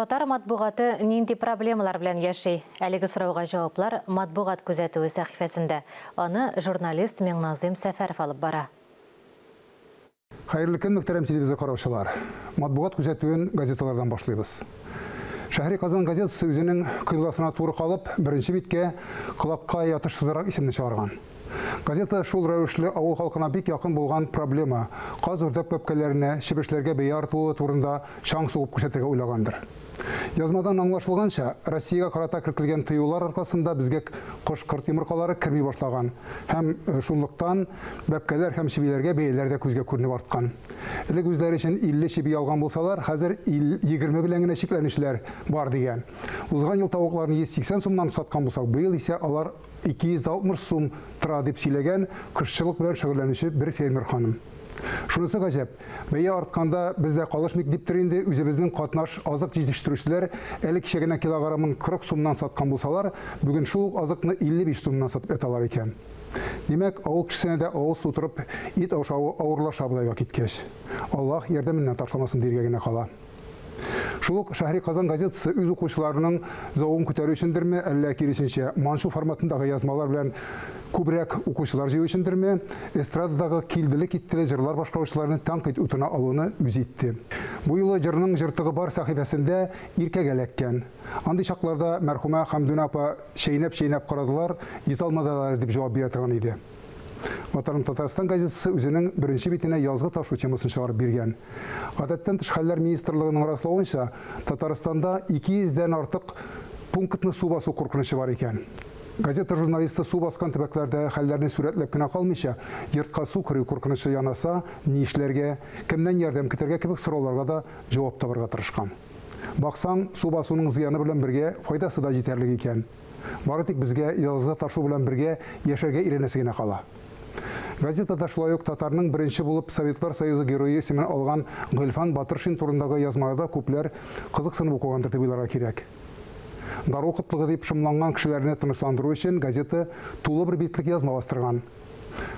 Татар матбугаты нинди проблемалар белән яши? Әлеге сорауга җаваплар матбугат күзәтүе сәхифәсендә. Аны журналист Миңназыйм Сәфәров алып бара. Хәерле көн, мөхтәрәм телевизор караучылар. Матбугат күзәтүен газеталардан башлыйбыз. Шәһри Казан газетасы үзенең кыйбласына туры калып, беренче биткә колакка ятышсызрак исемне чыгарган. Газета шул рәвешле авыл халкына бик якын булган проблема каз үрдәк бәбкәләренә, чебешләргә бәя артуы турында шаң сугып күрсәтергә уйлагандыр. Язмадан аңлашылганча, Россиягә карата кертелгән тыюлар аркасында безгә кош-корт йомыркалары керми башлаган һәм шунлыктан бәбкәләр һәм чебиләргә бәяләр дә күзгә күренеп арткан. Элек үзләре өчен 50 чеби алган булсалар, хәзер 20 белән генә чикләнүчләр бар дигән. Узган ел тавыкларны 180 сумнан саткан булсак, быел исә алар 260 сум тора дип сөйләгән кышчылык белән шөгыльләнүче бер фермер ханым. Шунысы гаҗәп, бәя артканда бездә калышмыйк диптер инде үзебезнең катнаш азык җитештерүчеләр әле кичә генә килограммын 40 сумнан саткан булсалар, бүген шул азыкны 55 сумнан сатып яталар икән. Димәк, авыл кешесенә дә авыз тутырып, ит аушавы авырлаша болайга киткәч. Аллаһ ярдәменнән ташламасын диргә генә кала. Шулук Шәһри Казан газетасы үз укучыларының зауын күтәрү өчендерме, әллә киресенчә маншу форматындагы язмалар белән күбрәк укучылар җыю өчендерме, эстрададагы килделек иттеле җырлар башкаручыларны тәнкыйть утына алуны үз итте. Бу юлы җырның җыртыгы бар сәхифәсендә иркәгә эләккән. Андый чакларда мәрхүмә Хәмдүнә апа шәйнәп карадылар, җиталмадылар дип җавап бирә торган иде. Ватаным Татарстан газетасы үзенең беренче битенә язгы ташу темасын чыгарып биргән. Гадәттән тыш хәлләр министрлыгының раславынча, Татарстанда 200-дән артык пунктны су басу куркынычы бар икән. Газета журналисты су баскан төбәкләрдә хәлләрне сурәтләп кенә калмыйча, йортка су керү куркынычы янаса, ни эшләргә, кемнән ярдәм көтәргә кебек сорауларга да җавап табарга тырышкан. Баксаң, су басуның зыяны белән бергә файдасы да җитәрлек икән. Бары тик безгә язгы ташу белән бергә яшәргә иренәсе генә кала. Газетада шулай ук татарның беренче булып Советлар Союзы герое исемен алган Гөлфан Батыршин турындагы язмада күпләр кызыксынып укыгандыр дип уйларга кирәк. Дару кытлыгы дип шомланган кешеләрне тынычландыру өчен газета тулы бер битлек язма бастырган.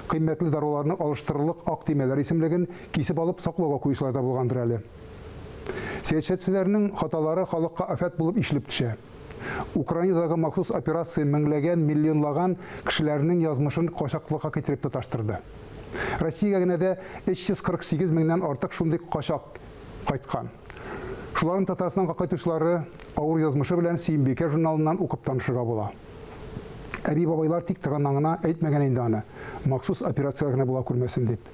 Кыйммәтле даруларны алыштырырлык ак тимәләр исемлеген кисеп алып саклауга куючылар да булгандыр әле. Сәясәтчеләрнең хаталары халыкка афәт булып ишелеп төшә. Украинадагы махсус операция меңләгән, миллионлаган кешеләрнең язмышын качаклыкка китереп тоташтырды. Россиягә генә дә 348 меңнән артык шундый качак кайткан. Шуларның Татарстанга кайтучылары авыр язмышы белән Сөембикә журналыннан укып танышырга була. Әби бабайлар тик торганнан гына әйтмәгән инде аны, махсус операция генә була күрмәсен дип.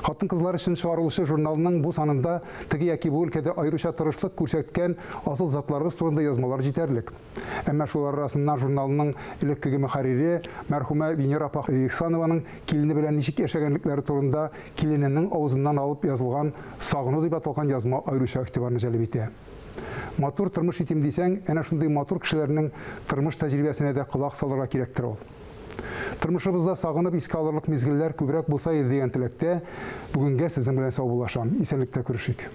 Хатын-кызлар өчен чыгарылышы журналының бу санында теге яки бу өлкәдә аеруча тырышлык күрсәткән асыл затларыбыз турында язмалар җитәрлек. Әмма шулар арасында журналының элеккеге мөхәррире мәрхүмә Венера апа Ихсанованың килене белән ничек яшәгәнлекләре турында килененең авызыннан алып язылган сагыну дип аталган язма аеруча игътибарны җәлеп итә. Матур тормыш итим дисәң, әнә шундый матур кешеләрнең тормыш тәҗрибәсенә дә колак салырга кирәктер ул. Тормышыбызда сагынып искә алырлык мизгелләр күбрәк булса иде дигән теләктә, бүгенгә сезнең белән сау булашам. Исәнлектә күрешик.